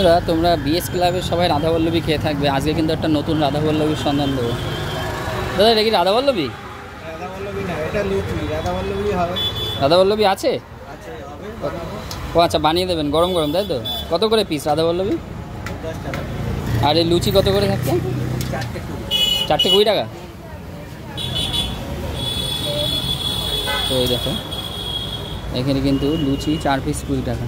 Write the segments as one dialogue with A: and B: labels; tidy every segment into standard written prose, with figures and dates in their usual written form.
A: বন্ধুরা তোমরা বিএস ক্লাবের সবাই রাধাবল্লভী খেয়ে থাকবে, আজকে কিন্তু একটা নতুন রাধাবল্লভীর সন্ধান দেবো। দাদা এটা কি রাধাবল্লভী?
B: রাধাবল্লভী না, এটা লুচি। রাধাবল্লভী হবে?
A: রাধাবল্লভী আছে? ও আচ্ছা, বানিয়ে দেবেন গরম গরম, তাই তো? কত করে পিস রাধাবল্লভী?
B: 10 টাকা।
A: আর এই লুচি কত করে থাকছে? 4টে 20 টাকা। তো এই দেখো এখানে কিন্তু লুচি 4 পিস 20 টাকা।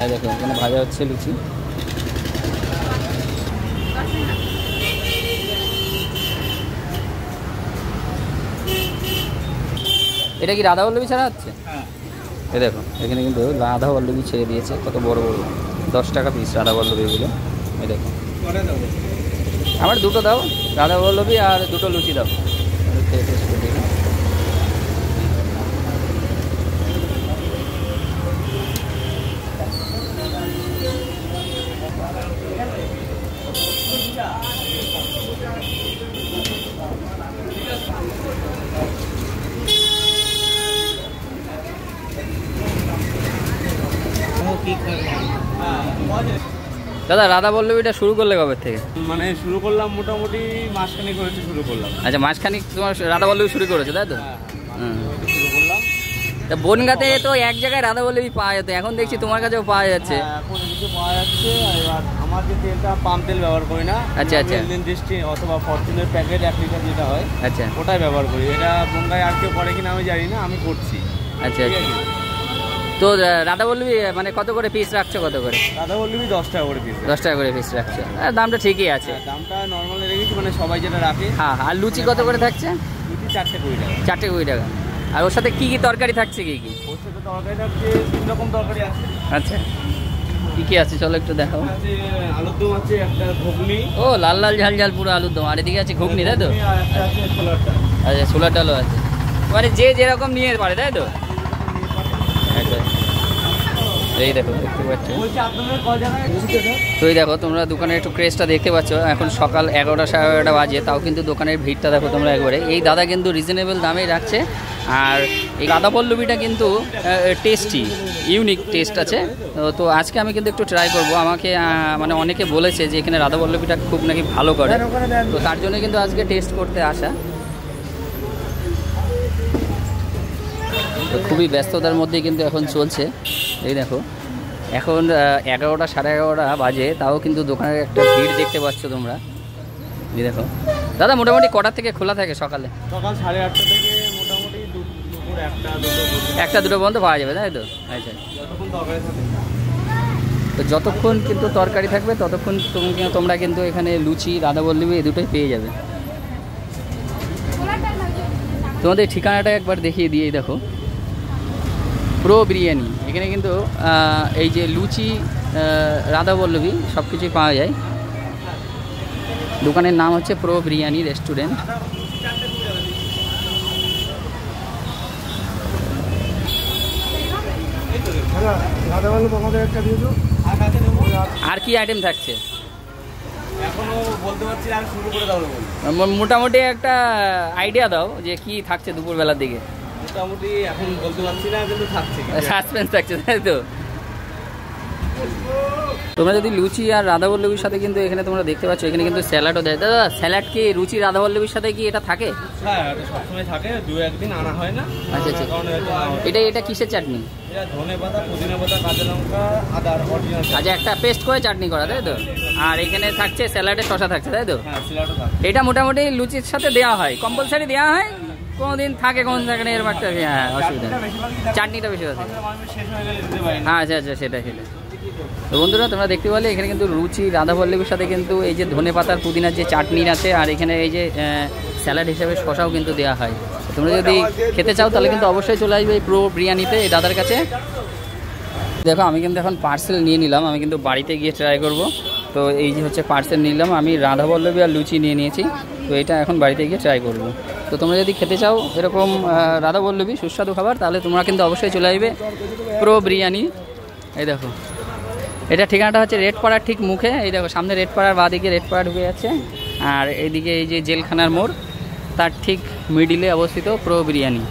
A: এই দেখো এখানে ভাজা হচ্ছে লুচি। এটা কি রাধাবল্লভী ছাড়া হচ্ছে? এই দেখো এখানে কিন্তু রাধাবল্লভী ছেড়ে দিয়েছে, কত বড় বড়, 10 টাকা পিস রাধাবল্লভী এগুলো। এই দেখো আমার দুটো দাও রাধাবল্লভী আর দুটো লুচি দাও। দাদা রাধাবল্লভীটা শুরু করলে কবে থেকে?
B: মানে শুরু করলাম মোটামুটি মাসখানেক হয়েছে শুরু করলাম।
A: আচ্ছা মাসখানেক তোমার রাধাবল্লভী শুরু করেছো তাই তো?
B: শুরু করলাম।
A: তা বনগাঁতে তো এক জায়গায় রাধাবল্লভী পাওয়া যেত, এখন দেখছি তোমার কাছেও পাওয়া যাচ্ছে।
B: এখন কিছু পাওয়া যাচ্ছে। এবার আমার যে তেলটা পাম তেল ব্যবহার করি না,
A: আচ্ছা আচ্ছা,
B: দৃষ্টি অথবা ফরচুনের প্যাকেট 1 লিটার যেটা হয়,
A: আচ্ছা
B: ওটাই ব্যবহার করি। এটা বনগাঁয় আর কেউ করে কিনা আমি জানি না, আমি করছি।
A: আচ্ছা আচ্ছা। তো রাধাবল্লভী মানে কত করে পিস রাখছো? কত করে?
B: রাধাবল্লভী 10 টাকা করে পিস।
A: 10 টাকা করে পিস রাখছো, দামটা ঠিকই আছে।
B: দামটা নর্মালি রেখেছি, মানে সবাই যেটা রাখে।
A: হ্যাঁ, আর লুচি কত করে থাকছে?
B: লুচি 4টে 20 টাকা।
A: 4টে 20 টাকা। আর ওর সাথে কি কি তরকারি থাকছে? কি কি
B: ওর সাথে তরকারি থাকছে? 3 রকম তরকারি আছে।
A: আচ্ছা কি কি আছে চলো একটু দেখাও।
B: আছে আলুর দম আছে, একটা ঘুগনি।
A: ও লাল লাল ঝাল ঝাল পুরো আলুর দম, আর এদিকে আছে ঘুগনি, তাই তো?
B: আর একটা আছে ছোলার ডাল।
A: আচ্ছা ছোলার ডালও আছে, মানে যে যেরকম নিয়ে পারে, তাই তো? আচ্ছা এই দেখো দেখতে পাচ্ছ। তো এই দেখো তোমরা দোকানের একটু ক্রেজটা দেখতে পাচ্ছ। এখন সকাল 11টা 11:30 বাজে, তাও কিন্তু দোকানের ভিড়টা দেখো তোমরা একবারে। এই দাদা কিন্তু রিজনেবল দামেই রাখছে। আর এই রাধাবল্লভীটা কিন্তু টেস্টি, ইউনিক টেস্ট আছে। তো আজকে আমি কিন্তু একটু ট্রাই করব। আমাকে মানে অনেকে বলেছে যে এখানে রাধাবল্লভীটা খুব নাকি ভালো করে, তো তার জন্য কিন্তু আজকে টেস্ট করতে আসা। তো খুবই ব্যস্ততার মধ্যেই কিন্তু এখন চলছে। এই দেখো এখন 11টা 11:30 বাজে, তাও কিন্তু দোকানের একটা ভিড় দেখতে পাচ্ছ তোমরা। এই দেখো দাদা মোটামুটি কটার থেকে খোলা থাকে? সকালে
B: সকাল 8:30 থেকে মোটামুটি দুপুর
A: 1টা 2টো পর্যন্ত পাওয়া যাবে, তাই তো? আচ্ছা তো যতক্ষণ কিন্তু তরকারি থাকবে ততক্ষণ তোমরা কিন্তু এখানে লুচি রাধাবল্লভী এই দুটোই পেয়ে যাবে। তোমাদের ঠিকানাটা একবার দেখিয়ে দিয়ে দেখো, প্রো বিরিয়ানি। এখানে কিন্তু এই যে লুচি রাধাবল্লভী সব কিছুই পাওয়া যায়। দোকানের নাম হচ্ছে প্রো বিরিয়ানি রেস্টুরেন্ট। আর কি আইটেম থাকছে
B: এখনো বলতে পারছি না, শুরু করে দাও।
A: মোটামুটি একটা আইডিয়া দাও যে কি থাকছে দুপুরবেলার দিকে।
B: মোটামুটি এখন বলতে পারছি না, কিন্তু থাকছে,
A: সাসপেন্স থাকছে, তাই তো? তোমরা যদি লুচি আর রাধাবল্লভীর সাথে কিন্তু এখানে তোমরা দেখতে পাচ্ছ এখানে কিন্তু স্যালাডও দেয়। দাদা স্যালাড কি লুচি রাধাবল্লভীর সাথে কি এটা থাকে?
B: হ্যাঁ এটা সবসময় থাকে, 2-1 দিন আনা হয় না।
A: আচ্ছা আচ্ছা। এটা কিসের চাটনি?
B: এটা ধনেপাতা, পুদিনা পাতা, কাঁচা লঙ্কা, আদা অরিজিনাল।
A: আচ্ছা একটা পেস্ট করে চাটনি করা, তাই তো? আর এখানে থাকছে স্যালাডে শসা থাকছে, তাই তো?
B: হ্যাঁ স্যালাডও থাকে।
A: এটা মোটামুটি লুচির সাথে দেওয়া হয়, কম্পালসারি দেওয়া হয়। কোনোদিন থাকে কোনোদিন থাকে না, এরকম একটা হ্যাঁ অসুবিধা। চাটনিটা বেশি থাকে। হ্যাঁ আচ্ছা আচ্ছা সেটা সেটা। তো বন্ধুরা তোমরা দেখতে পারলে এখানে কিন্তু লুচি রাধাবল্লভীর সাথে কিন্তু এই যে ধনে পাতার পুদিনার যে চাটনি আছে, আর এখানে এই যে স্যালাড হিসেবে শসাও কিন্তু দেওয়া হয়। তোমরা যদি খেতে চাও তাহলে কিন্তু অবশ্যই চলে আসবে এই প্রো বিরিয়ানিতে, এই দাদার কাছে। দেখো আমি কিন্তু এখন পার্সেল নিয়ে নিলাম, আমি কিন্তু বাড়িতে গিয়ে ট্রাই করব। তো এই যে হচ্ছে পার্সেল নিলাম, আমি রাধাবল্লভী আর লুচি নিয়ে নিয়েছি। তো এটা এখন বাড়িতে গিয়ে ট্রাই করব। তো তোমরা যদি খেতে চাও এরকম রাধাবল্লভী সুস্বাদু খাবার, তাহলে তোমরা কিন্তু অবশ্যই চলে আসবে প্রো বিরিয়ানি। এই দেখো এটা ঠিকানাটা হচ্ছে রেডপাড়ার ঠিক মুখে। এই দেখো সামনে রেডপাড়ার বাঁদিকে রেডপাড়া ঢুকে যাচ্ছে, আর এইদিকে এই যে জেলখানার মোড় তার ঠিক মিডিলে অবস্থিত প্রো বিরিয়ানি।